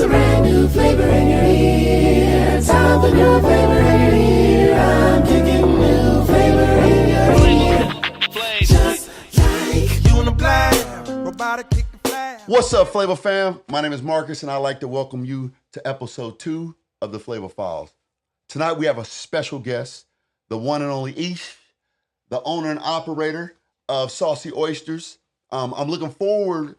a brand new flavor in your ear. Time for new flavor in your ear. I'm kicking new flavor in your ear. Just like you in the blind. Robotic kick the flag. What's up, Flava fam? My name is Marcus, and I'd like to welcome you to episode 2 of the Flava Files. Tonight we have a special guest, the one and only Aiesha, the owner and operator of Saucy Oysters. I'm looking forward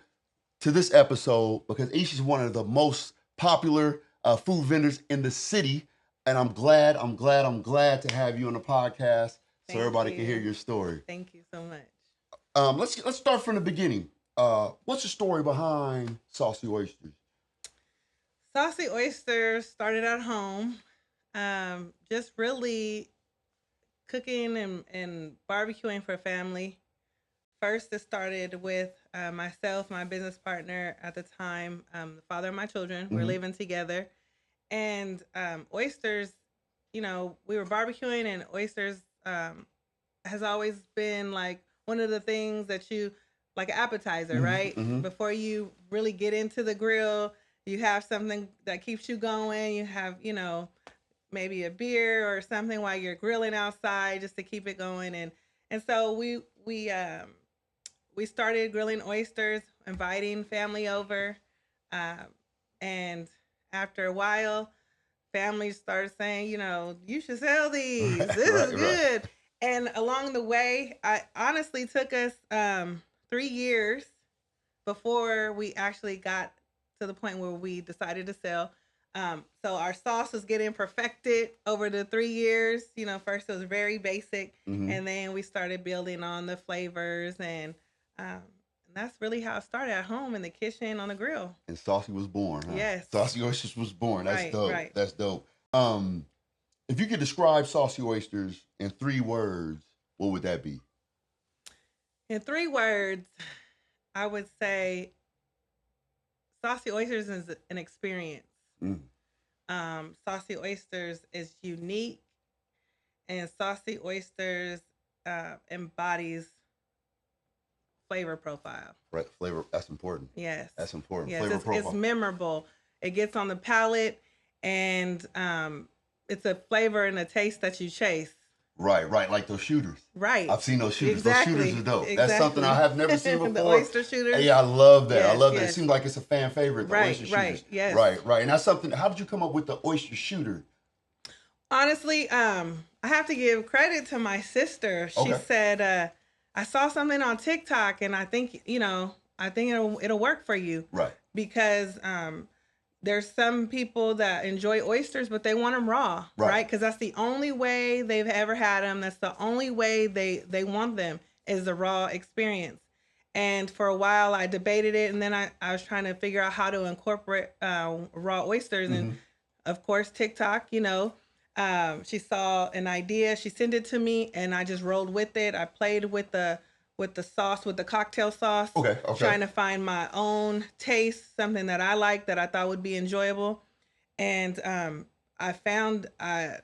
to this episode because Aiesha is one of the most popular food vendors in the city, and I'm glad to have you on the podcast so everybody can hear your story. Thank you so much. Let's start from the beginning. What's the story behind Saucy Oysters? Saucy Oysters started at home, just really cooking and barbecuing for family. First, it started with myself, my business partner at the time, the father of my children. We're living together. And oysters, we were barbecuing, and oysters has always been like one of the things that you, like an appetizer, right? Before you really get into the grill, you have something that keeps you going. You have, maybe a beer or something while you're grilling outside just to keep it going. And so we started grilling oysters, inviting family over. And after a while, families started saying, you should sell these. This is good. Right. And along the way, it honestly took us 3 years before we actually got to the point where we decided to sell. So our sauce was getting perfected over the 3 years. First it was very basic, and then we started building on the flavors, and that's really how it started, at home in the kitchen on the grill. And Saucy was born, huh? Yes. Saucy Oysters was born. That's right, dope. Right. That's dope. If you could describe Saucy Oysters in 3 words, what would that be? In 3 words, I would say Saucy Oysters is an experience. Saucy Oysters is unique, and Saucy Oysters embodies flavor profile. Right, flavor, that's important. Yes. That's important. Yes, Flavor profile. It's memorable. It gets on the palate, and it's a flavor and a taste that you chase. Right, like those shooters. Right. I've seen those shooters. Exactly. Those shooters are dope. Exactly. That's something I have never seen before. The oyster shooters. Yeah, I love that. Yes, I love that. yes. It seems like it's a fan favorite, the oyster shooters. Right, yes. Right. And that's something, how did you come up with the oyster shooter? Honestly, I have to give credit to my sister. She said, I saw something on TikTok, and I think, it'll work for you. Right. Because there's some people that enjoy oysters, but they want them raw, right? Because that's the only way they've ever had them. That's the only way they want them, is the raw experience. And for a while, I debated it, and then I was trying to figure out how to incorporate raw oysters. And, of course, TikTok, she saw an idea. She sent it to me, and I just rolled with it. I played with the sauce, with the cocktail sauce. Okay. Trying to find my own taste, something that I like, that I thought would be enjoyable. And I found, I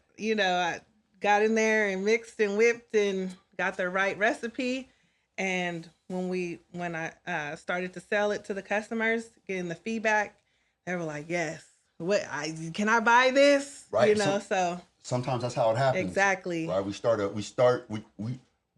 got in there and mixed and whipped and got the right recipe. And when I started to sell it to the customers, getting the feedback, they were like, yes. Can I buy this? Right. So sometimes that's how it happens. Exactly. Right.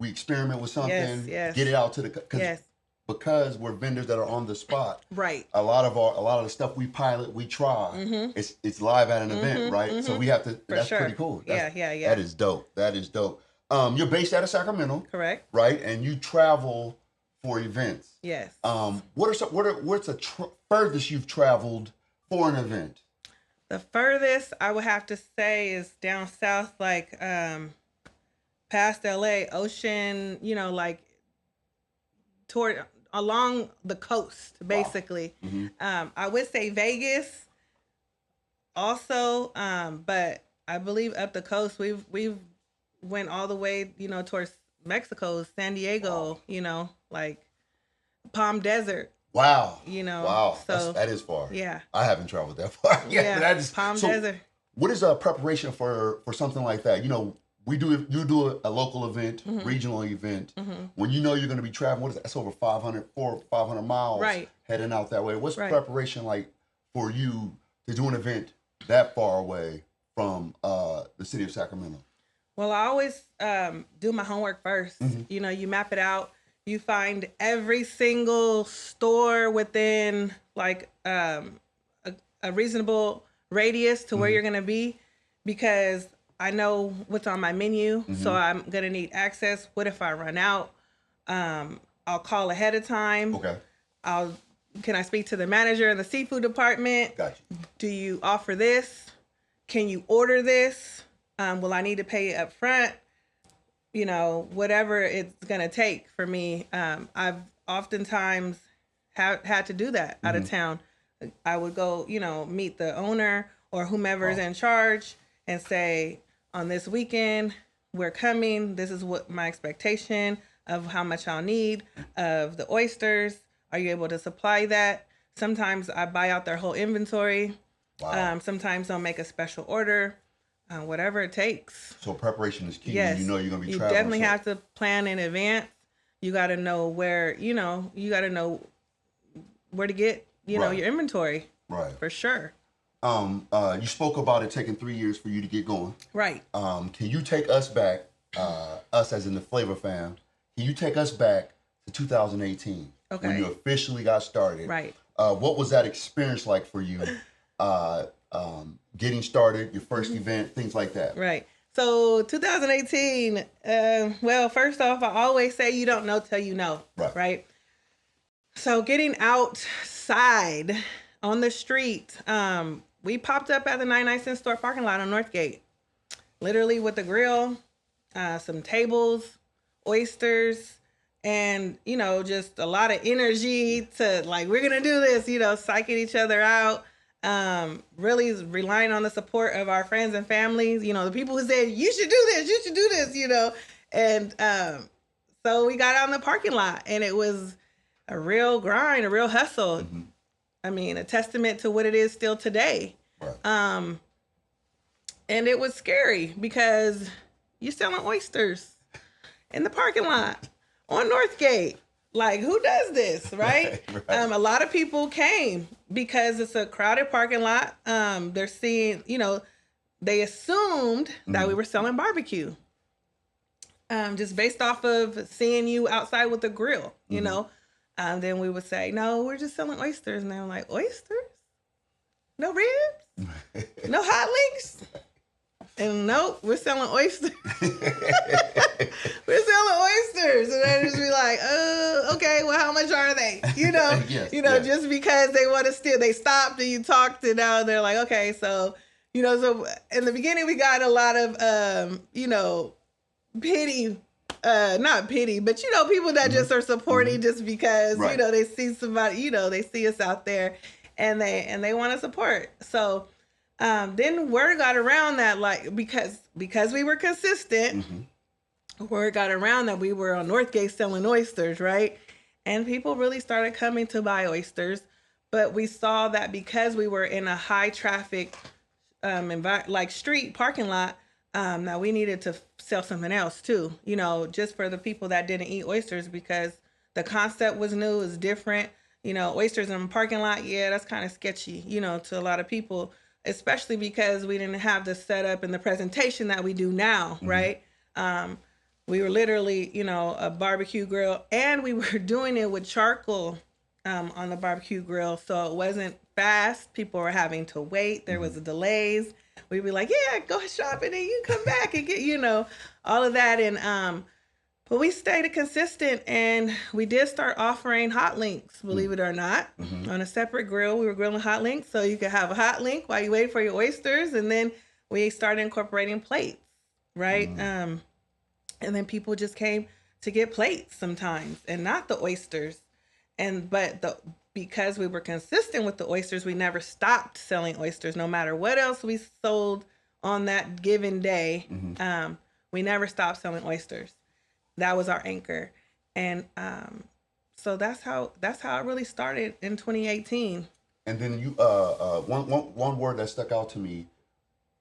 We experiment with something, yes. get it out to the because we're vendors that are on the spot. Right. A lot of the stuff we pilot, we try. It's live at an event, right? So we have to. That's pretty cool. Yeah. That is dope. You're based out of Sacramento. Correct. Right, and you travel for events. Yes. What's the furthest you've traveled for an event? The furthest I would have to say is down south, like past LA, Ocean, like toward along the coast, basically. Wow. I would say Vegas also, but I believe up the coast we've went all the way, towards Mexico, San Diego, like Palm Desert. Wow. Wow. So that is far. Yeah. I haven't traveled that far. Palm Desert. What is a preparation for something like that? You do a local event, regional event. When you're going to be traveling, what is that? That's over 500 miles heading out that way. What's preparation like for you to do an event that far away from the city of Sacramento? Well, I always do my homework first. You know, you map it out. You find every single store within like a reasonable radius to where you're going to be, because I know what's on my menu. So I'm going to need access. What if I run out? I'll call ahead of time. Okay. Can I speak to the manager in the seafood department? Gotcha. Do you offer this? Can you order this? Will I need to pay up front? You know, whatever it's going to take for me. I've oftentimes had to do that out of town. I would go, you know, meet the owner or whomever's in charge and say, on this weekend, we're coming. This is what my expectation of how much I'll need of the oysters. Are you able to supply that? Sometimes I buy out their whole inventory. Wow. Sometimes they'll make a special order, whatever it takes. So preparation is key. Yes. You know you're going to be you traveling. definitely have to plan in advance. You got to know where, you got to know where to get, your inventory. Right. For sure. You spoke about it taking 3 years for you to get going. Right. Can you take us back, us as in the Flava fam, can you take us back to 2018 when you officially got started? Right. What was that experience like for you? Getting started, your first event, things like that. Right. So 2018, well, first off, I always say you don't know till you know. Right. So getting outside on the street, we popped up at the 99-cent store parking lot on Northgate, literally with a grill, some tables, oysters, and, just a lot of energy to like, we're going to do this, psyching each other out. Really relying on the support of our friends and families, the people who said, you should do this, and, so we got out in the parking lot and it was a real grind, a real hustle. I mean, a testament to what it is still today. And it was scary because you're selling oysters in the parking lot on Northgate. Like, who does this, right? A lot of people came because it's a crowded parking lot. They're seeing, they assumed that we were selling barbecue. Just based off of seeing you outside with a grill, then we would say, no, we're just selling oysters. And they were like, oysters? No ribs? No hot links? And nope, we're selling oysters. We're selling oysters. And I just be like, oh, okay, well, how much are they? Yes. Just because they want to steal. They stopped and you talked and now they're like, okay, so, so in the beginning we got a lot of, pity, not pity, but, people that just are supporting just because, they see somebody, they see us out there and they want to support. So, then word got around that, like, because we were consistent, word got around that we were on Northgate selling oysters, right? And people really started coming to buy oysters. But we saw that because we were in a high traffic, street parking lot, that we needed to sell something else too, just for the people that didn't eat oysters, because the concept was new, it was different. Oysters in a parking lot, yeah, that's kind of sketchy, to a lot of people. Especially because we didn't have the setup and the presentation that we do now, right? We were literally, a barbecue grill, and we were doing it with charcoal on the barbecue grill. So it wasn't fast. People were having to wait. There was delays. We'd be like, yeah, go shop and then you come back and get, all of that. And but we stayed consistent, and we did start offering hot links, believe it or not. On a separate grill, we were grilling hot links, so you could have a hot link while you wait for your oysters. And then we started incorporating plates, right? And then people just came to get plates sometimes, and not the oysters. Because we were consistent with the oysters, we never stopped selling oysters, no matter what else we sold on that given day. We never stopped selling oysters. That was our anchor. And so that's how it really started in 2018. And then you one word that stuck out to me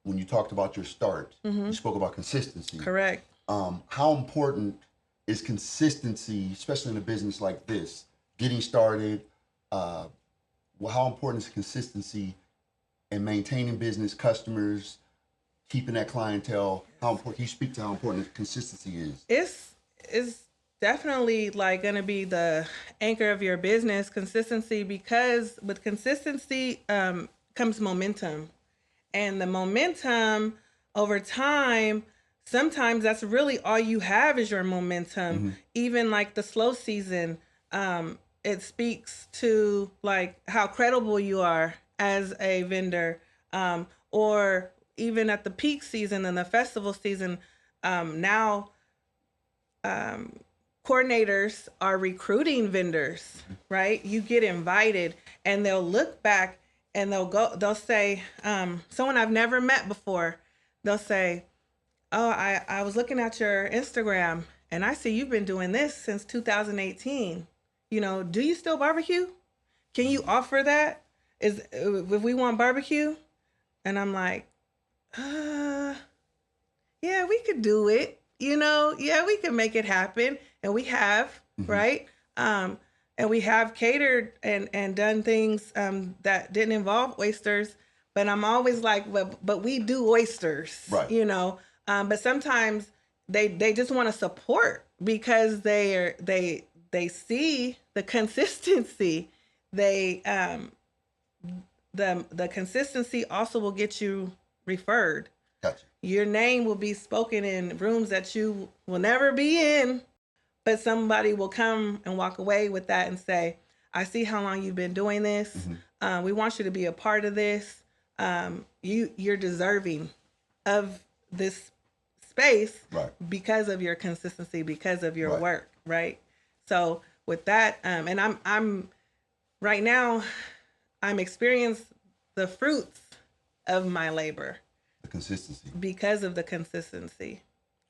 when you talked about your start, you spoke about consistency. Correct. How important is consistency, especially in a business like this, getting started? How important is consistency and maintaining business, customers, keeping that clientele? How important? Can you speak to how important consistency is? It's definitely like going to be the anchor of your business, consistency, because with consistency comes momentum, and the momentum over time, sometimes that's really all you have is your momentum. Even like the slow season, it speaks to like how credible you are as a vendor, or even at the peak season and the festival season. Now coordinators are recruiting vendors, right? You get invited and they'll look back and they'll say, someone I've never met before, they'll say, oh, I was looking at your Instagram and I see you've been doing this since 2018. You know, do you still barbecue? Can you offer that? If we want barbecue? And I'm like, yeah, we could do it. You know, yeah, we can make it happen. And we have, right? And we have catered and done things that didn't involve oysters. But I'm always like, but we do oysters, right? You know. But sometimes they just want to support because they see the consistency. The consistency also will get you referred. Gotcha. Your name will be spoken in rooms that you will never be in, but somebody will come and walk away with that and say, I see how long you've been doing this. We want you to be a part of this. You're deserving of this space, right, because of your consistency, because of your work, right? So with that, and I'm right now, I'm experiencing the fruits of my labor. The consistency. Because of the consistency,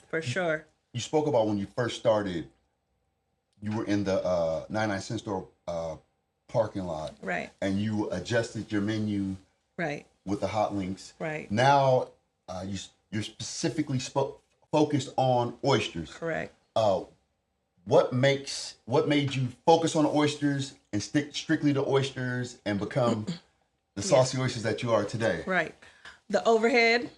for sure. You spoke about when you first started, you were in the 99-cent store parking lot. Right. And you adjusted your menu. Right. With the hot links. Right. Now you're specifically focused on oysters. Correct. What made you focus on oysters and stick strictly to oysters and become the Saucy Oysters that you are today? Right. The overhead.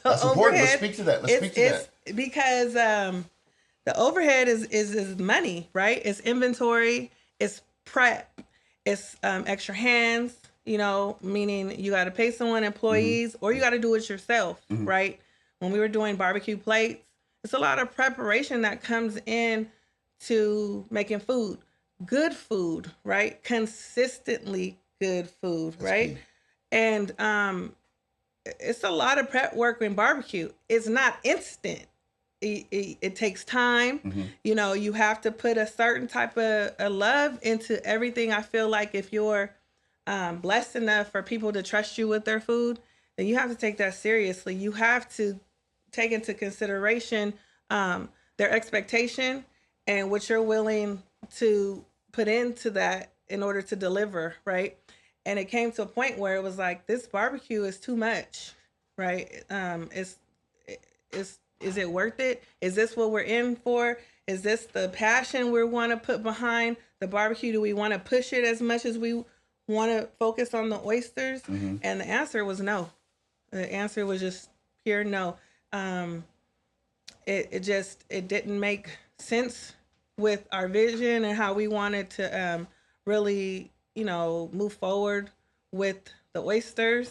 That's important. Let's speak to that. Let's speak to that. Because the overhead is money, right? It's inventory, it's prep, it's extra hands, you know, meaning you got to pay someone, employees, or you got to do it yourself, right? When we were doing barbecue plates, it's a lot of preparation that comes in to making food, good food, right? Consistently good food, right? Key. And it's a lot of prep work in barbecue. It's not instant. It takes time. You know, you have to put a certain type of love into everything. I feel like if you're blessed enough for people to trust you with their food, then you have to take that seriously. You have to take into consideration their expectation and what you're willing to put into that in order to deliver, right? And it came to a point where it was like, this barbecue is too much, right? Is it worth it? Is this what we're in for? Is this the passion we want to put behind the barbecue? Do we want to push it as much as we want to focus on the oysters? And the answer was no. The answer was just pure no. It didn't make sense with our vision and how we wanted to really, you know, move forward with the oysters.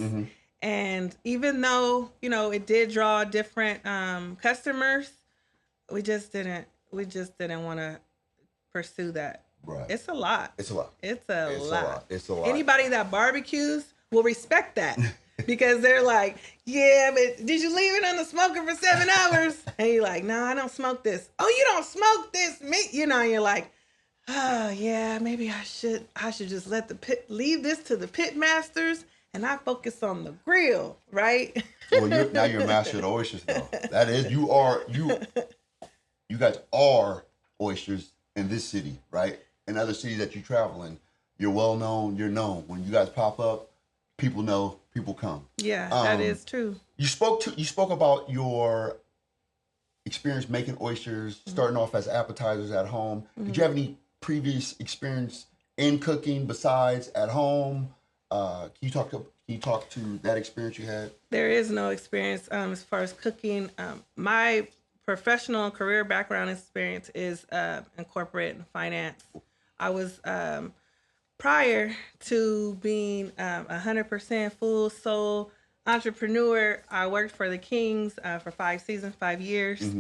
And even though, you know, it did draw different customers, we just didn't want to pursue that. Right. It's a lot. It's a lot. It's a lot. It's a lot. Anybody that barbecues will respect that. Because they're like, yeah, but did you leave it on the smoker for 7 hours? And you're like, no, I don't smoke this. Oh, you don't smoke this meat? You know, and you're like, oh yeah, maybe I should just leave this to the pit masters and I focus on the grill, right? Well, now you're a master of the oysters, though. That is, you guys are oysters in this city, right? In other cities that you travel in, you're well known. You're known. When you guys pop up, people know. People come. Yeah, that is true. You spoke about your experience making oysters, starting off as appetizers at home. Did you have any previous experience in cooking besides at home? Can you talk to that experience you had? There is no experience as far as cooking. My professional career background experience is in corporate and finance. I was prior to being 100% full soul entrepreneur. I worked for the Kings for 5 seasons, 5 years,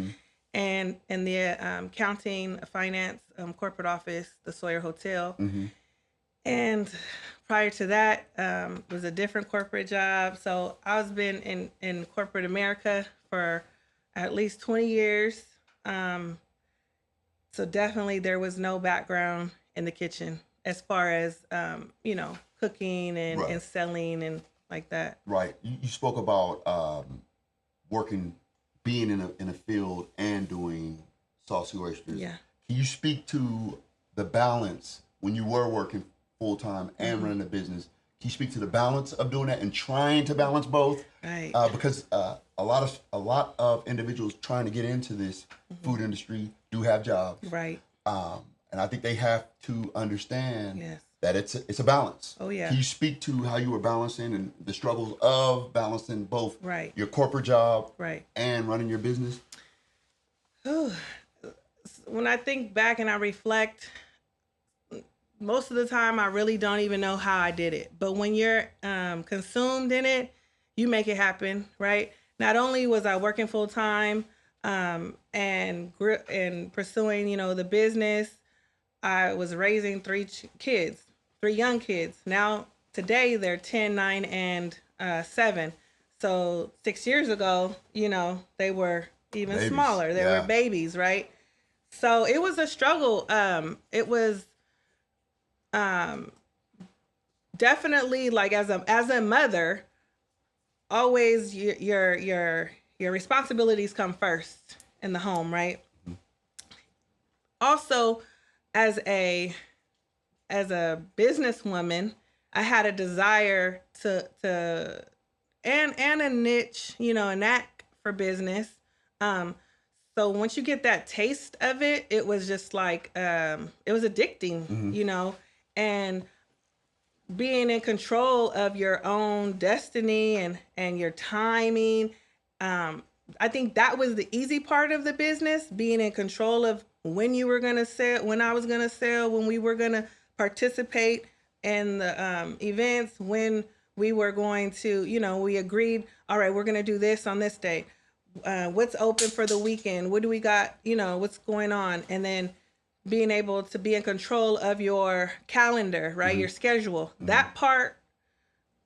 and in the accounting, finance, corporate office, the Sawyer Hotel. And prior to that, was a different corporate job. So I was been in corporate America for at least 20 years. So definitely there was no background in the kitchen as far as, cooking and selling and like that. Right. You spoke about being in a field and doing Saucy Oysters. Yeah. Can you speak to the balance when you were working full time and running a business? Can you speak to the balance of doing that and trying to balance both? Right. Because a lot of individuals trying to get into this food industry do have jobs. Right. And I think they have to understand Yes. that it's a balance. Oh, yeah. Can you speak to how you were balancing and the struggles of balancing both Right. your corporate job Right. and running your business? When I think back and I reflect, most of the time I really don't even know how I did it. But when you're consumed in it, you make it happen, right? Not only was I working full time and pursuing, the business, I was raising 3 young kids. Now today they're 10, 9, and 7. So 6 years ago, they were even Babies. smaller. They were babies, right? So it was a struggle. It was definitely like as a mother, always your responsibilities come first in the home, right? Also, as a businesswoman, I had a desire to and a niche, a knack for business. So once you get that taste of it, it was just like it was addicting, and being in control of your own destiny and your timing. I think that was the easy part of the business, being in control of when you were going to sell, when I was going to sell, when we were going to participate in the events, when we were going to, we agreed, all right, we're going to do this on this day. What's open for the weekend? What do we got? What's going on? And then being able to be in control of your calendar, right? Your schedule. That part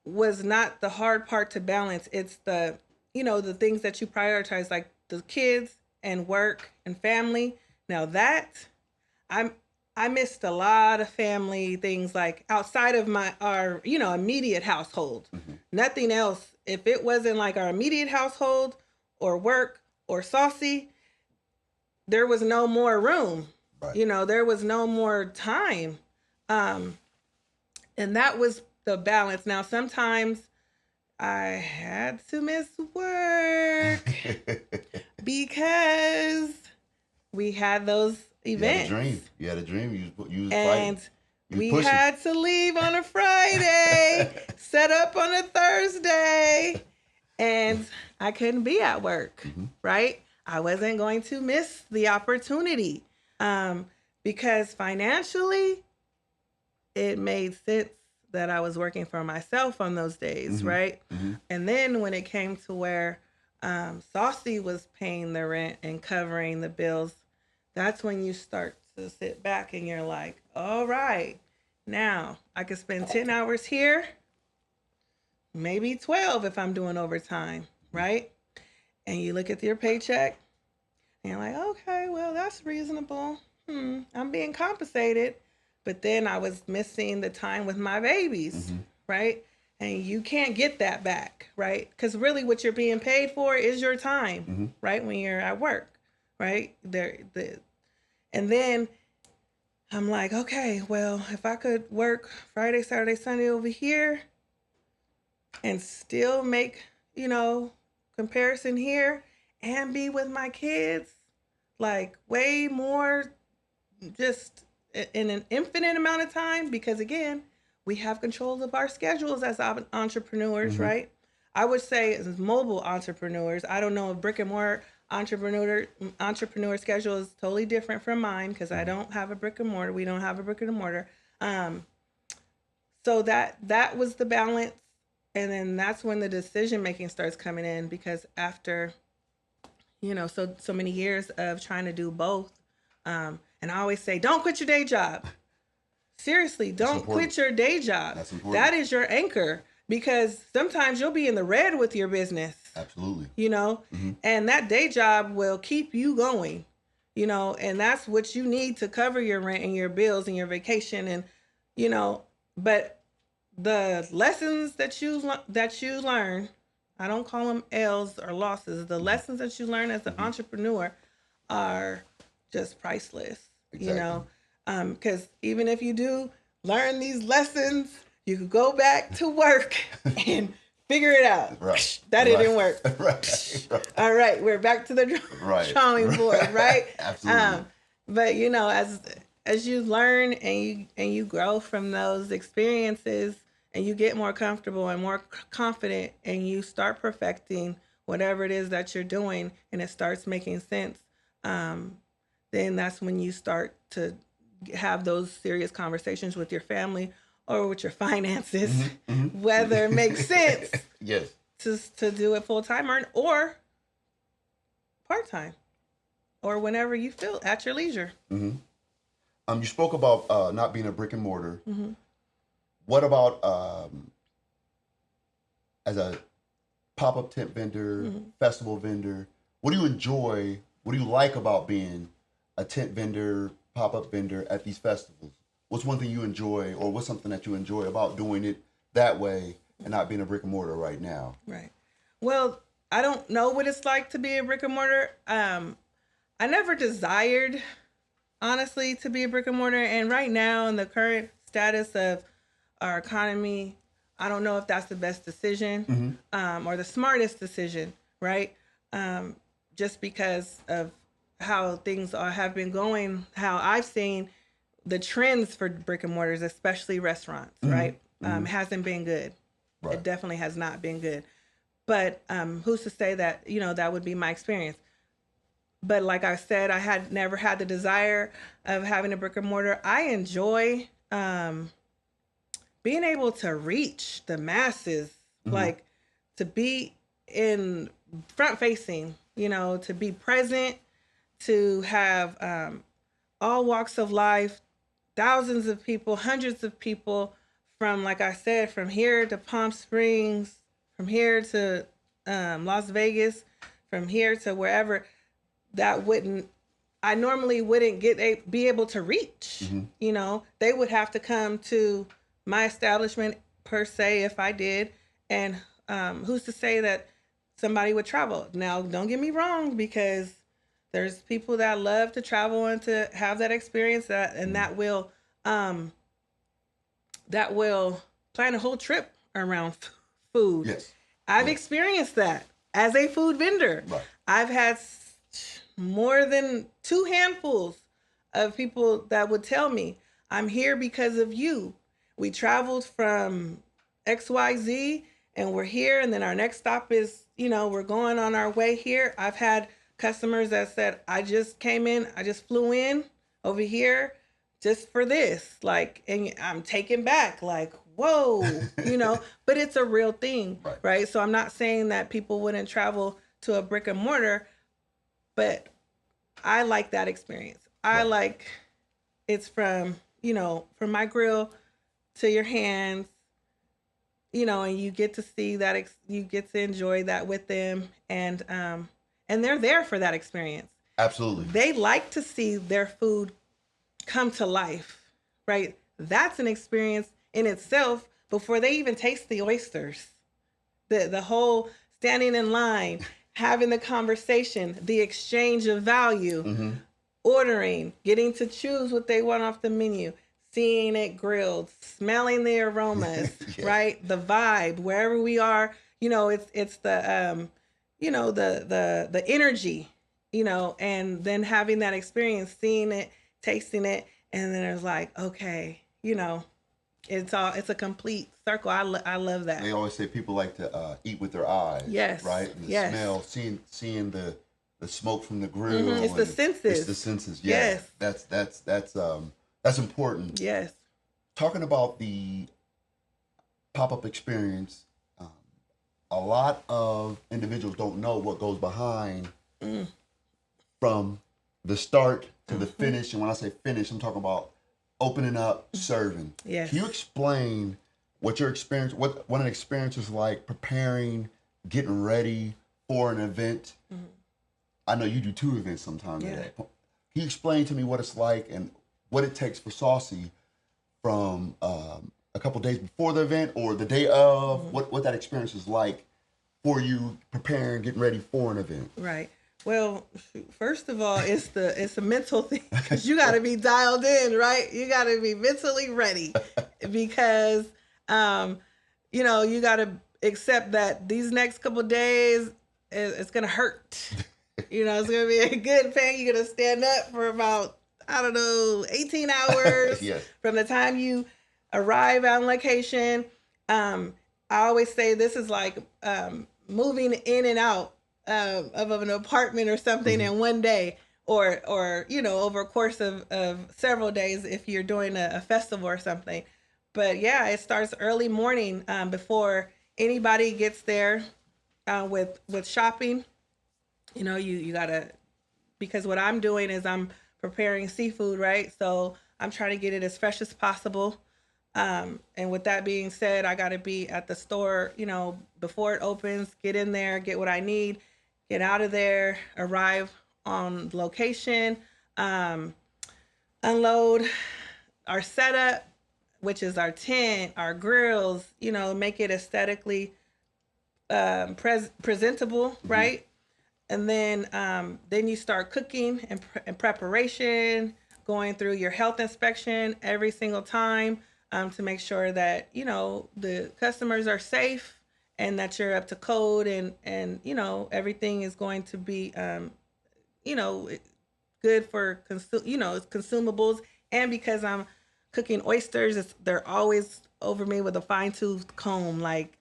was not the hard part to balance. It's the things that you prioritize, like the kids and work and family. Now that I missed a lot of family things, like outside of our immediate household. Nothing else. If it wasn't like our immediate household or work or Saucy, there was no more room. Right. There was no more time. And that was the balance. Now, sometimes I had to miss work because we had those events. You had a dream. You was and fighting. We had to leave on a Friday, set up on a Thursday, and I couldn't be at work, right? I wasn't going to miss the opportunity because financially, it made sense that I was working for myself on those days, right? And then when it came to where Saucy was paying the rent and covering the bills, that's when you start to sit back and you're like, all right, now I could spend 10 hours here, maybe 12 if I'm doing overtime, right? And you look at your paycheck and you're like, okay, well, that's reasonable. I'm being compensated. But then I was missing the time with my babies, right? And you can't get that back, right? Because really what you're being paid for is your time, right? When you're at work, right? And then I'm like, okay, well, if I could work Friday, Saturday, Sunday over here and still make, comparison here and be with my kids, like way more just in an infinite amount of time, because again, we have control of our schedules as entrepreneurs, Mhm. right? I would say as mobile entrepreneurs. I don't know if brick and mortar entrepreneur schedule is totally different from mine because I don't have a brick and mortar. We don't have a brick and mortar. So that was the balance, and then that's when the decision making starts coming in because after so many years of trying to do both, and I always say, don't quit your day job. Seriously, don't quit your day job. That's important. That is your anchor because sometimes you'll be in the red with your business. Absolutely. And that day job will keep you going, and that's what you need to cover your rent and your bills and your vacation but the lessons that you learn, I don't call them L's or losses. The lessons that you learn as an entrepreneur are just priceless, Exactly. because even if you do learn these lessons, you could go back to work and figure it out. Right. That didn't work. Right. All right, we're back to the drawing board, right? Absolutely. But as you learn and you grow from those experiences and you get more comfortable and more confident and you start perfecting whatever it is that you're doing and it starts making sense, then that's when you start to have those serious conversations with your family or with your finances, whether it makes sense Yes. to do it full time or part time or whenever you feel at your leisure. You spoke about not being a brick and mortar. What about as a pop-up tent vendor, festival vendor? What do you enjoy? What do you like about being a tent vendor, pop-up vendor at these festivals? What's one thing you enjoy, or what's something that you enjoy about doing it that way and not being a brick and mortar right now? Right. Well, I don't know what it's like to be a brick and mortar. I never desired, honestly, to be a brick and mortar. And right now, in the current status of our economy, I don't know if that's the best decision or the smartest decision, right? Just because of how things have been going, how I've seen the trends for brick and mortars, especially restaurants, right? Hasn't been good. Right. It definitely has not been good. But who's to say that, that would be my experience? But like I said, I had never had the desire of having a brick and mortar. I enjoy being able to reach the masses, like to be in front facing, to be present, to have all walks of life, thousands of people, hundreds of people from, like I said, from here to Palm Springs, from here to Las Vegas, from here to wherever that I normally wouldn't be able to reach. They would have to come to my establishment per se if I did. And who's to say that somebody would travel? Now, don't get me wrong, because there's people that love to travel and to have that experience that will plan a whole trip around food. Yes. I've experienced that as a food vendor. Right. I've had more than 2 handfuls of people that would tell me, I'm here because of you. We traveled from XYZ and we're here, and then our next stop is, we're going on our way here. I've had customers that said, I just flew in over here just for this. And I'm taken back, whoa, but it's a real thing, right? So I'm not saying that people wouldn't travel to a brick and mortar, but I like that experience. I like it's from my grill to your hands, and you get to see that, you get to enjoy that with them. And they're there for that experience. Absolutely. They like to see their food come to life, right? That's an experience in itself before they even taste the oysters. The whole standing in line, having the conversation, the exchange of value, ordering, getting to choose what they want off the menu, seeing it grilled, smelling the aromas, right? The vibe, wherever we are, it's the the energy, and then having that experience, seeing it, tasting it, and then it's like, okay, It's a complete circle. I love that. They always say people like to eat with their eyes. Yes. Right? And the smell, seeing the smoke from the grill. Mm-hmm. It's the senses. It's the senses. Yeah. Yes. That's important. Yes. Talking about the pop-up experience, a lot of individuals don't know what goes behind from the start to the finish. And when I say finish, I'm talking about opening up, serving. Yes. Can you explain what your experience, what an experience is like preparing, getting ready for an event? I know you do 2 events sometimes. Yeah. Can you explain to me what it's like and what it takes for Saucy from a couple days before the event or the day of, what that experience is like for you preparing, getting ready for an event? Right. Well, first of all, it's a mental thing, because you got to be dialed in, right? You got to be mentally ready, because, you got to accept that these next couple of days, it's going to hurt. It's going to be a good pain. You're going to stand up for about, 18 hours Yes. from the time you arrive on location. I always say this is like moving in and out of an apartment or something in one day, or over a course of several days if you're doing a festival or something. But yeah, it starts early morning before anybody gets there with shopping. You gotta, because what I'm doing is I'm preparing seafood, right? So I'm trying to get it as fresh as possible. And with that being said, I got to be at the store, before it opens, get in there, get what I need, get out of there, arrive on location, unload our setup, which is our tent, our grills, make it aesthetically presentable, right? And then you start cooking and preparation, going through your health inspection every single time to make sure that, the customers are safe and that you're up to code and everything is going to be, good for, consumables. And because I'm cooking oysters, they're always over me with a fine-tooth comb. Like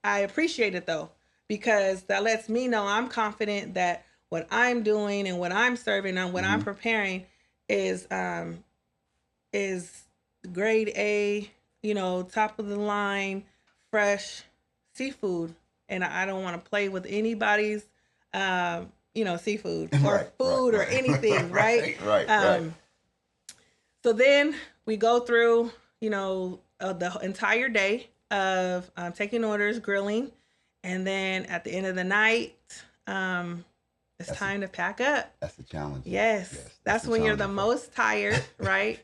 I appreciate it though, because that lets me know I'm confident that what I'm doing and what I'm serving and what I'm preparing is grade A, top of the line, fresh seafood. And I don't want to play with anybody's, seafood or food or anything, right? Right. So then we go through, the entire day of taking orders, grilling. And then at the end of the night, it's time to pack up. That's the challenge. Yes. That's when you're the most tired, right?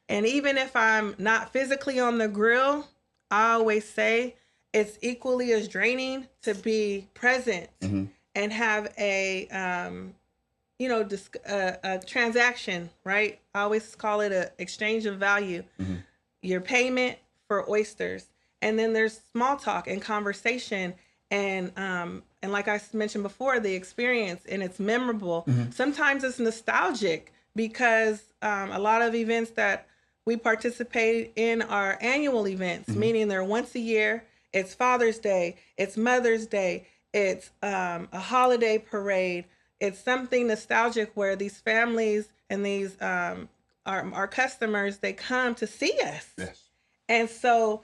And even if I'm not physically on the grill, I always say it's equally as draining to be present and have a transaction, right? I always call it a exchange of value. Your payment for oysters. And then there's small talk and conversation. And like I mentioned before, the experience, and it's memorable. Sometimes it's nostalgic because a lot of events that we participate in are annual events, meaning they're once a year. It's Father's Day, it's Mother's Day, it's a holiday parade. It's something nostalgic where these families and these our customers, they come to see us. Yes. And so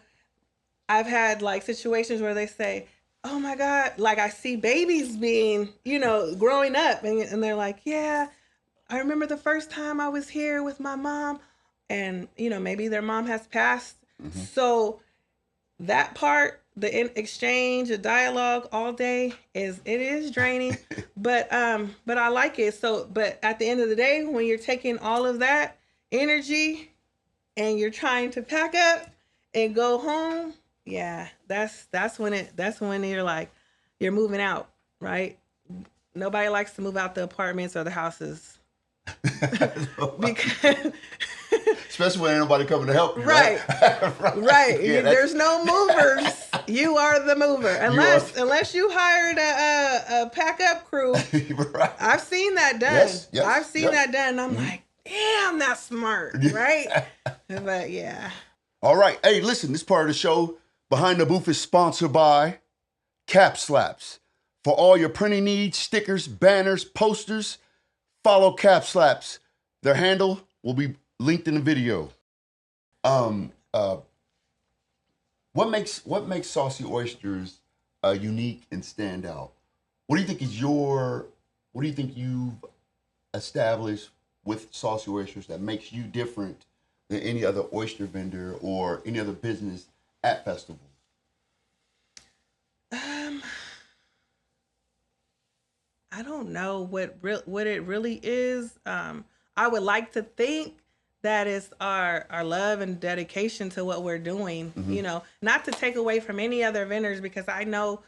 I've had like situations where they say, oh my God, like I see babies being, growing up and they're like, yeah, I remember the first time I was here with my mom and, maybe their mom has passed. So that part, the exchange, the dialogue all day it is draining, but I like it. So, but at the end of the day, when you're taking all of that energy and you're trying to pack up and go home, yeah, that's when you're like, you're moving out, right? Nobody likes to move out the apartments or the houses. Because especially when ain't nobody coming to help you, right? Right. Yeah, there's no movers. You are the mover, unless you hired a pack up crew. Right. I've seen that done. Yes, I've seen that done. And I'm like, damn, that's smart, right? But yeah. All right. Hey, listen, this part of the show, Behind the Booth, is sponsored by Cap Slaps. For all your printing needs, stickers, banners, posters, follow Cap Slaps. Their handle will be linked in the video. What makes Saucy Oysters unique and stand out? What do you think you've established with Saucy Oysters that makes you different than any other oyster vendor or any other business at festivals? I don't know what it really is. I would like to think that is our love and dedication to what we're doing. Mm-hmm. You know, not to take away from any other vendors, because I know,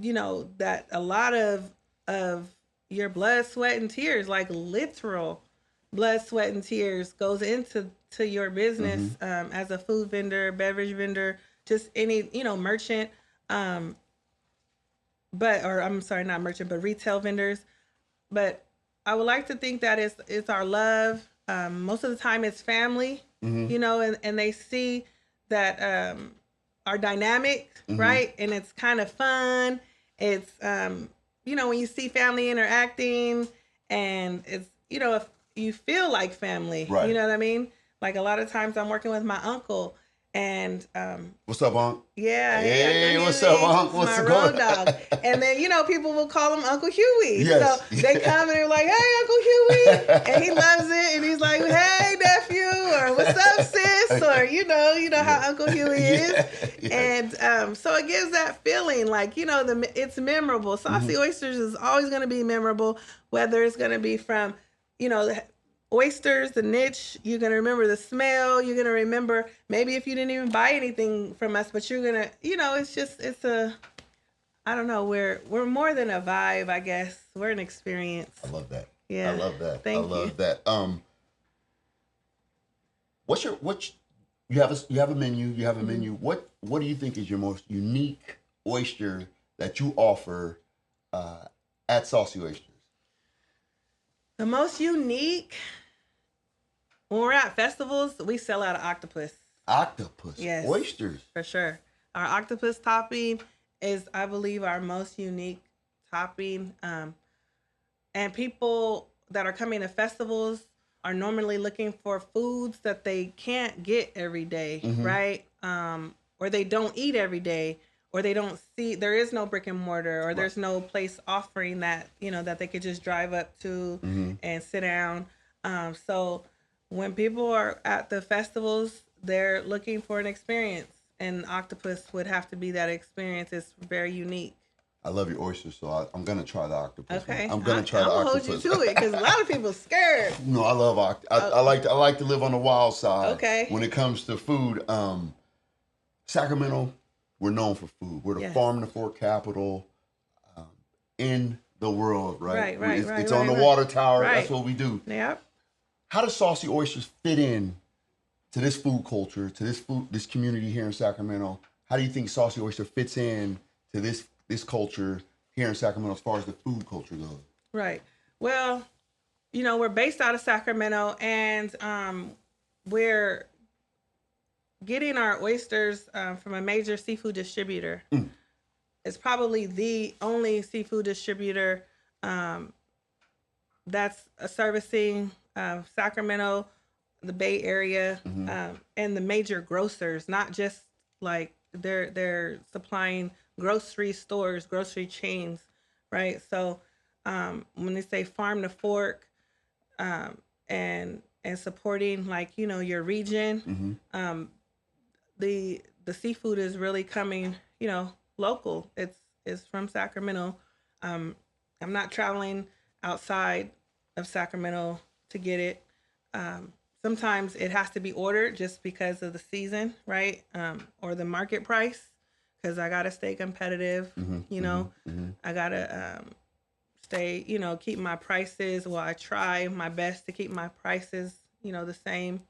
you know, that a lot of your blood, sweat, and tears, like literal blood, sweat, and tears, goes into your business as a food vendor, beverage vendor, just any, you know, merchant. Or I'm sorry, not merchant, but retail vendors. But I would like to think that it's our love. Most of the time it's family, you know, and they see that our dynamic, right? And it's kind of fun. It's, you know, when you see family interacting, and it's, you know, if you feel like family, right. You know what I mean? Like a lot of times I'm working with my uncle, and what's up, Unc? yeah, hey, what's up, Unc? What's my the road dog? And then, you know, people will call him Uncle Huey. Yes. So they come and they're like, "Hey, Uncle Huey," and he loves it, and he's like, "Hey, nephew," or "What's up, sis?" Or you know how Uncle Huey is. And so it gives that feeling, like, you know, it's memorable. Saucy Oysters is always going to be memorable, whether it's going to be from, you know, oysters, the niche. You're gonna remember the smell. You're gonna remember maybe if you didn't even buy anything from us, but you're gonna, you know, it's I don't know. We're more than a vibe, I guess. We're an experience. I love that. Yeah. I love that. Thank you. I love that. You have a menu. You have a menu. What do you think is your most unique oyster that you offer at Saucy Oysters? The most unique. When we're at festivals, we sell out of octopus. Octopus. Yes. Oysters. For sure. Our octopus topping is, I believe, our most unique topping. And people that are coming to festivals are normally looking for foods that they can't get every day, right? Or they don't eat every day, or they don't see, there is no brick and mortar, or there's no place offering that, you know, that they could just drive up to and sit down. So when people are at the festivals, they're looking for an experience, and octopus would have to be that experience. It's very unique. I love your oysters, so I'm gonna try the octopus. Okay, I'm gonna try the octopus. Hold you to it, because a lot of people scared. No, I love I like to live on the wild side. Okay. When it comes to food, Sacramento, we're known for food. We're the farm to fork capital in the world, right? It's on the water tower. Right. That's what we do. Yep. How does Saucy Oysters fit in to this food culture, to this community here in Sacramento? How do you think Saucy Oyster fits in to this culture here in Sacramento as far as the food culture goes? Right. Well, you know, we're based out of Sacramento, and we're getting our oysters from a major seafood distributor. It's probably the only seafood distributor that's servicing Sacramento, the Bay Area, and the major grocers. Not just like they're supplying grocery stores, grocery chains, right? So when they say farm to fork, and supporting, like, you know, your region, the seafood is really coming, you know, local. It's from Sacramento. I'm not traveling outside of Sacramento to get it. Sometimes it has to be ordered just because of the season, right? Or the market price, because I gotta stay competitive. You know, I gotta stay, you know, keep my prices. Well, I try my best to keep my prices, you know, the same.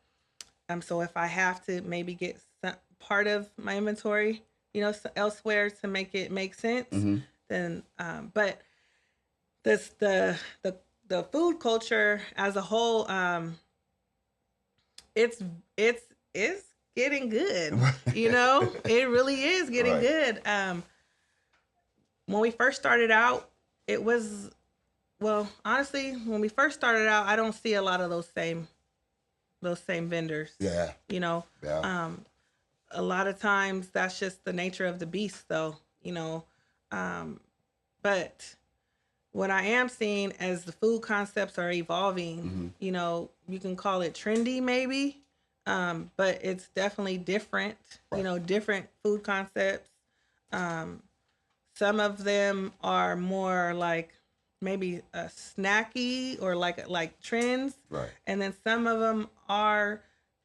So if I have to maybe get some part of my inventory, you know, elsewhere to make it make sense, then but the the food culture as a whole, it's getting good. You know, it really is getting good. When we first started out, it was, well, honestly, when we first started out, I don't see a lot of those same vendors. Yeah. You know, Yeah. a lot of times that's just the nature of the beast, though. You know, but what I am seeing as the food concepts are evolving, you know, you can call it trendy maybe, but it's definitely different, you know, different food concepts. Some of them are more like maybe snacky or like trends. Right. And then some of them are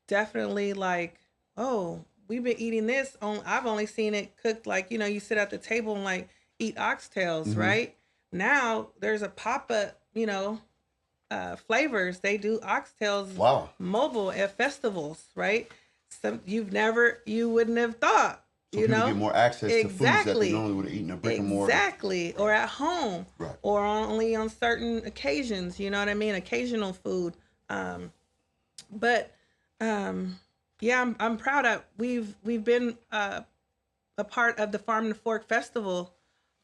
definitely like, oh, we've been eating this. I've only seen it cooked like, you know, you sit at the table and like eat oxtails, right? Now there's a pop-up, you know, flavors. They do oxtails mobile at festivals, right? Some you wouldn't have thought. So you people know, get more access to foods that they normally would have eaten in a brick and mortar. Exactly, or at home, or only on certain occasions. You know what I mean? Occasional food. But yeah, I'm proud of. We've been a part of the Farm to Fork Festival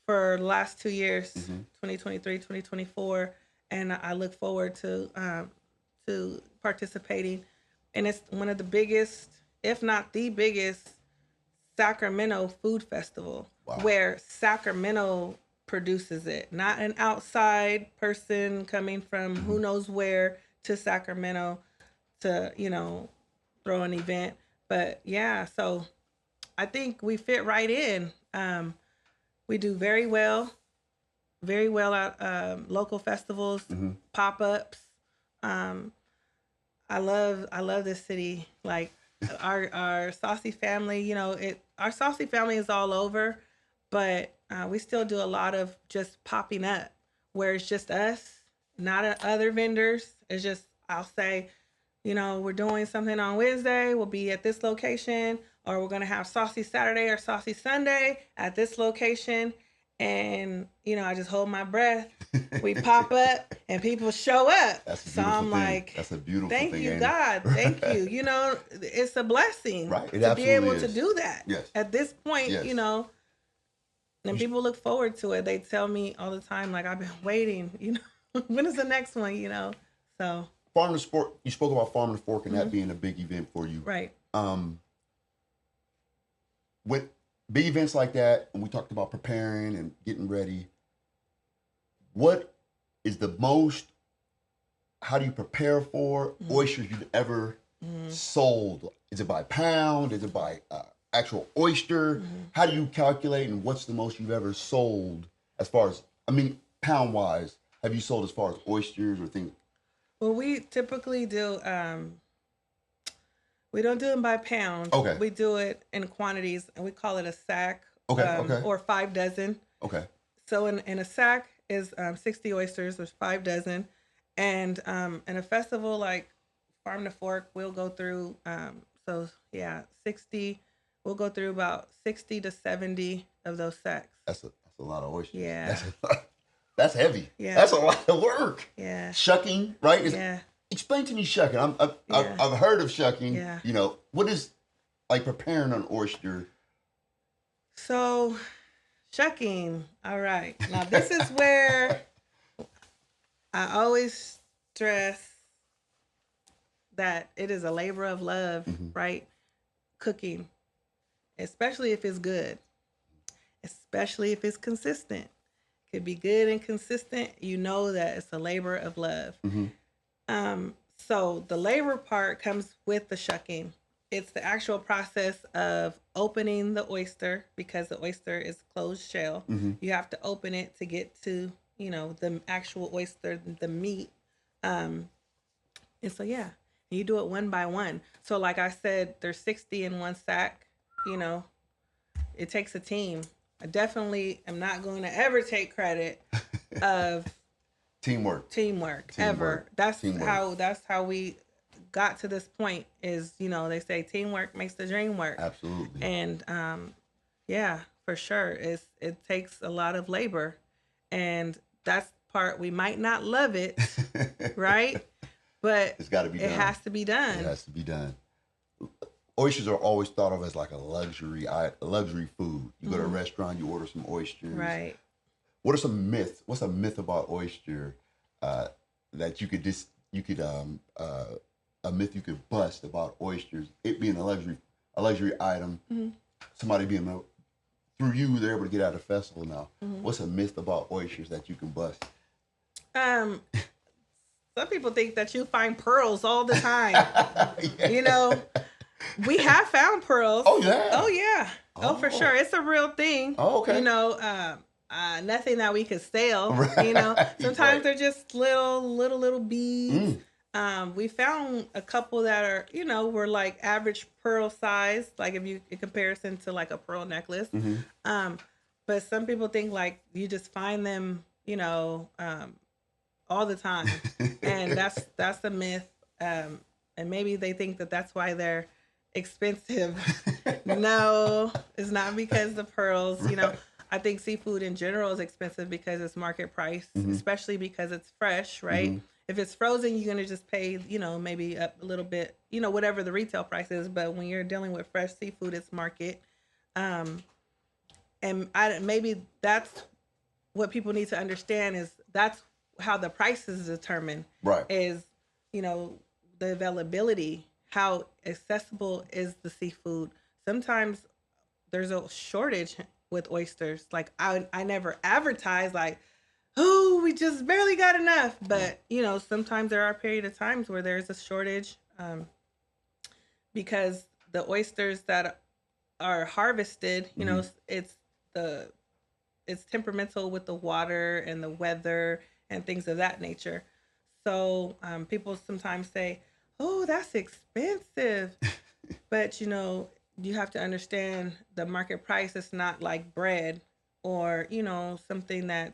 for the last 2 years, 2023, 2024, and I look forward to participating. And it's one of the biggest, if not the biggest, Sacramento food festival, where Sacramento produces it, not an outside person coming from who knows where to Sacramento to, you know, throw an event. But yeah, so I think we fit right in. We do very well at local festivals, pop-ups. I love this city. Like our Saucy family, you know, our Saucy family is all over, but we still do a lot of just popping up where it's just us, not other vendors. It's just, I'll say, you know, we're doing something on Wednesday, we'll be at this location, or we're going to have Saucy Saturday or Saucy Sunday at this location. And, you know, I just hold my breath. We pop up and people show up. That's a beautiful so I'm thing. like, that's a beautiful thank thing. You, God. Thank you. You know, it's a blessing to be able to do that. Yes. At this point, you know, and people look forward to it. They tell me all the time, like, I've been waiting, you know, when is the next one, you know? So. Farm to Fork, you spoke about Farm to Fork and that being a big event for you. Right. With big events like that, and we talked about preparing and getting ready, what is the most, how do you prepare for oysters you've ever sold? Is it by pound? Is it by actual oyster? How do you calculate, and what's the most you've ever sold as far as, I mean, pound-wise, have you sold as far as oysters or things? Well, we typically do, we don't do them by pound. Okay. We do it in quantities, and we call it a sack. Okay. Or 5 dozen. Okay. So in a sack is 60 oysters. There's 5 dozen. And in a festival like Farm to Fork, we'll go through, 60. We'll go through about 60 to 70 of those sacks. That's a lot of oysters. Yeah. That's heavy. Yeah. That's a lot of work. Yeah. Shucking, right? Yeah. Explain to me shucking. I've heard of shucking. Yeah. You know, what is like preparing an oyster? So, shucking. All right. Now, this is where I always stress that it is a labor of love, right? Cooking, especially if it's good, especially if it's consistent. Could be good and consistent. You know that it's a labor of love. So the labor part comes with the shucking. It's the actual process of opening the oyster, because the oyster is closed shell. You have to open it to get to, you know, the actual oyster, the meat. And so, yeah, you do it one by one. So like I said, there's 60 in one sack. You know, it takes a team. I definitely am not going to ever take credit of Teamwork. Ever. That's how we got to this point. Is, you know, they say teamwork makes the dream work. Absolutely. And yeah, for sure, it takes a lot of labor, and that's part, we might not love it, right? But It's got to be done. It has to be done. It has to be done. Oysters are always thought of as like a luxury food. You go to a restaurant, you order some oysters. Right. What are some myths? What's a myth about oyster that you could a myth you could bust about oysters? It being a luxury item. Somebody being through you, they're able to get out of the festival now. What's a myth about oysters that you can bust? Some people think that you find pearls all the time. Yeah. You know, we have found pearls. Oh, yeah. Oh, yeah. Oh, for sure. It's a real thing. Oh, okay. You know, nothing that we could sell. Right. You know, sometimes they're just little beads. We found a couple that are, you know, were like average pearl size, like if you in comparison to like a pearl necklace. But some people think like you just find them, you know, all the time, and that's a myth. And maybe they think that that's why they're expensive. No, it's not because the pearls. You know, I think seafood in general is expensive because it's market price, especially because it's fresh, right? If it's frozen, you're gonna just pay, you know, maybe up a little bit, you know, whatever the retail price is. But when you're dealing with fresh seafood, it's market. And maybe that's what people need to understand is that's how the price is determined. Right. Is, you know, the availability, how accessible is the seafood. Sometimes there's a shortage with oysters. Like I never advertise like, oh, we just barely got enough. But, you know, sometimes there are a period of times where there's a shortage because the oysters that are harvested, you know, it's temperamental with the water and the weather and things of that nature. So people sometimes say, oh, that's expensive. But, you know, you have to understand the market price is not like bread or, you know, something that's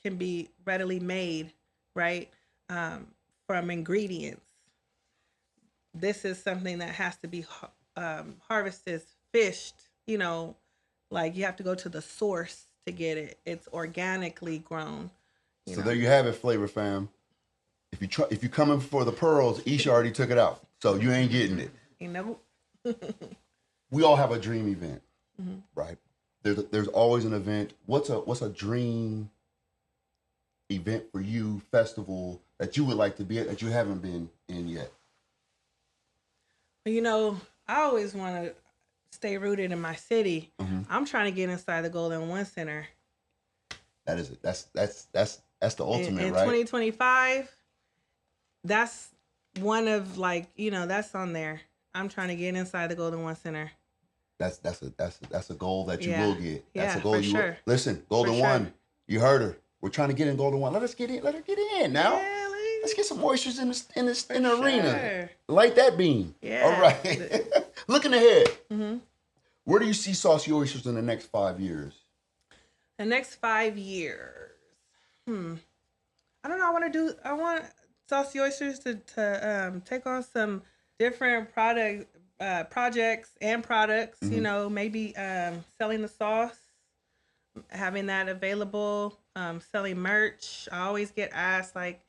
can be readily made, right, from ingredients. This is something that has to be harvested, fished, you know, like you have to go to the source to get it. It's organically grown. So there you have it, Flavor Fam. If you coming for the pearls, Aiesha already took it out, so you ain't getting it. You know. We all have a dream event, right? There's always an event. What's a dream event for you, festival that you would like to be at that you haven't been in yet? You know, I always want to stay rooted in my city. I'm trying to get inside the Golden One Center. That is it. That's the ultimate, in right? 2025. That's one of like, you know, that's on there. I'm trying to get inside the Golden One Center. That's a goal that you will get. That's a goal for you sure. will. Listen, Golden One, you heard her. We're trying to get in Golden One. Let her get in now. Yeah, let's get some oysters in the arena. Sure. Light that beam. Yeah. All right. Looking ahead. Where do you see Saucy Oysters in the next 5 years? The next 5 years. I don't know. I want Saucy Oysters to take on some different projects and products. You know, maybe selling the sauce, having that available, selling merch. I always get asked like,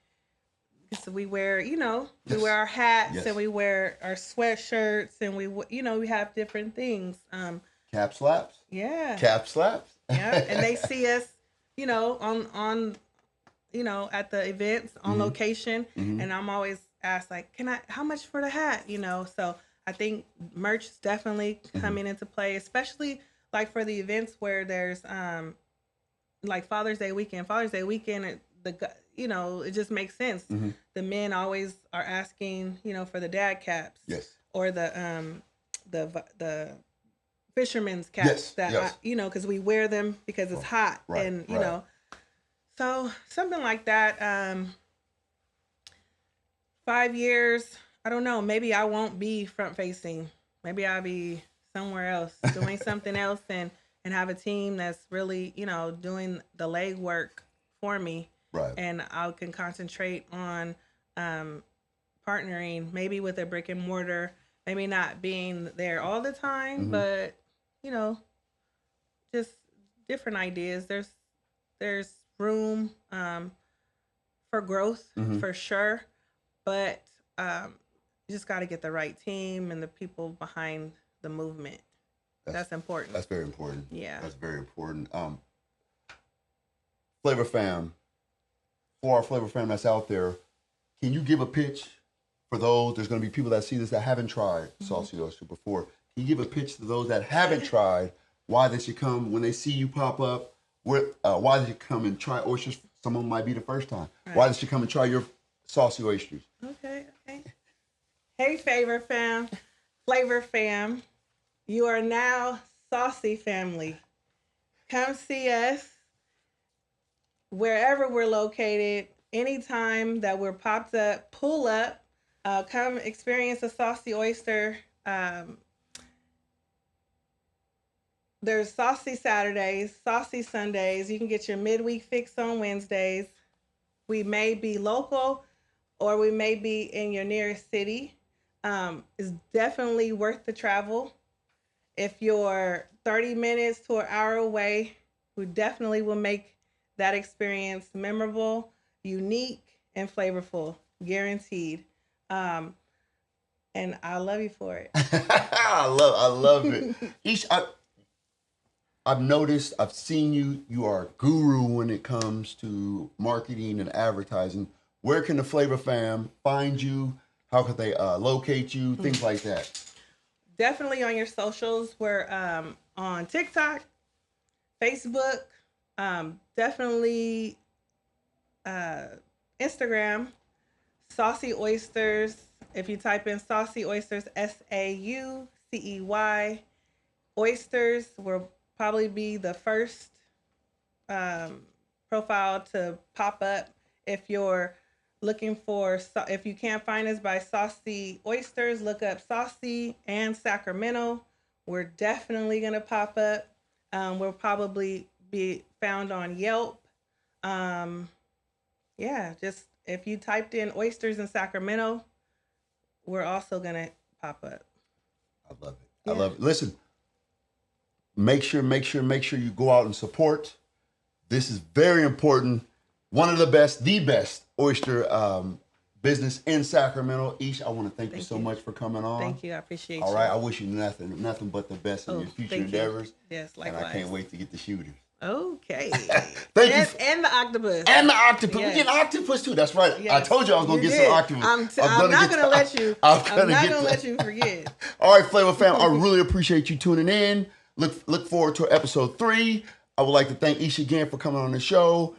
so we wear, you know, we wear our hats and we wear our sweatshirts and we have different things. Cap slaps. Yeah. Cap slaps. Yeah, and they see us, you know, on you know, at the events on location, and I'm always asked like, how much for the hat, you know? So I think merch is definitely coming into play, especially like for the events where there's like Father's Day weekend, you know, it just makes sense. The men always are asking, you know, for the dad caps, or the fisherman's caps you know, because we wear them because it's hot, and you know, so something like that. 5 years, I don't know. Maybe I won't be front facing. Maybe I'll be somewhere else doing something else, and have a team that's really, you know, doing the leg work for me. Right. And I can concentrate on partnering, maybe with a brick and mortar, maybe not being there all the time, but, you know, just different ideas. There's room for growth for sure, but you just got to get the right team and the people behind the movement. That's important. That's very important. Yeah, that's very important. Flavor Fam, for our Flavor Fam that's out there, can you give a pitch for those? There's going to be people that see this that haven't tried Saucy Oyster before. Can you give a pitch to those that haven't tried? Why they should come when they see you pop up? Why they should come and try oysters? Some of them might be the first time. Right. Why they should come and try your Saucy Oysters? Okay. Hey, Flavor Fam, you are now Saucy family. Come see us wherever we're located. Anytime that we're popped up, pull up. Come experience a Saucy Oyster. There's Saucy Saturdays, Saucy Sundays. You can get your midweek fix on Wednesdays. We may be local or we may be in your nearest city. It's definitely worth the travel. If you're 30 minutes to an hour away, we definitely will make that experience memorable, unique, and flavorful, guaranteed. And I love you for it. I love it. I've noticed, I've seen you are a guru when it comes to marketing and advertising. Where can the Flavor Fam find you? How could they locate you? Things like that. Definitely on your socials. We're on TikTok, Facebook, definitely Instagram, Saucy Oysters. If you type in Saucy Oysters, SAUCEY, Oysters, we'll probably be the first profile to pop up. If you're looking for, if you can't find us by Saucy Oysters, look up Saucy and Sacramento. We're definitely going to pop up. We'll probably be found on Yelp. Just if you typed in oysters in Sacramento, we're also going to pop up. I love it. Yeah. I love it. Listen, make sure you go out and support. This is very important. One of the best oyster business in Sacramento. Aiesha, I want to thank you so much for coming on. Thank you. I appreciate you. All right. I wish you nothing but the best in your future endeavors. Yes, likewise. And I can't wait to get the shooters. Okay. Thank you. And the octopus. And the octopus. Yes. We get octopus too. That's right. Yes. I told you I was going to get some octopus. I'm not going to let you. I'm not going to let you forget. All right, Flavor Fam. I really appreciate you tuning in. Look forward to episode 3. I would like to thank Aiesha again for coming on the show,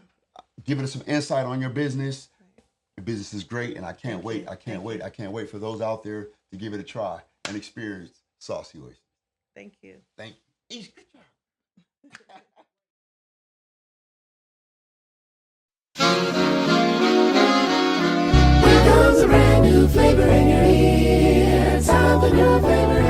giving us some insight on your business. Your business is great, and I can't wait for those out there to give it a try and experience Saucy Oysters. Thank you. Thank you. Aiesha, good job. Here comes a brand new flavor in your ear. Time for new flavor.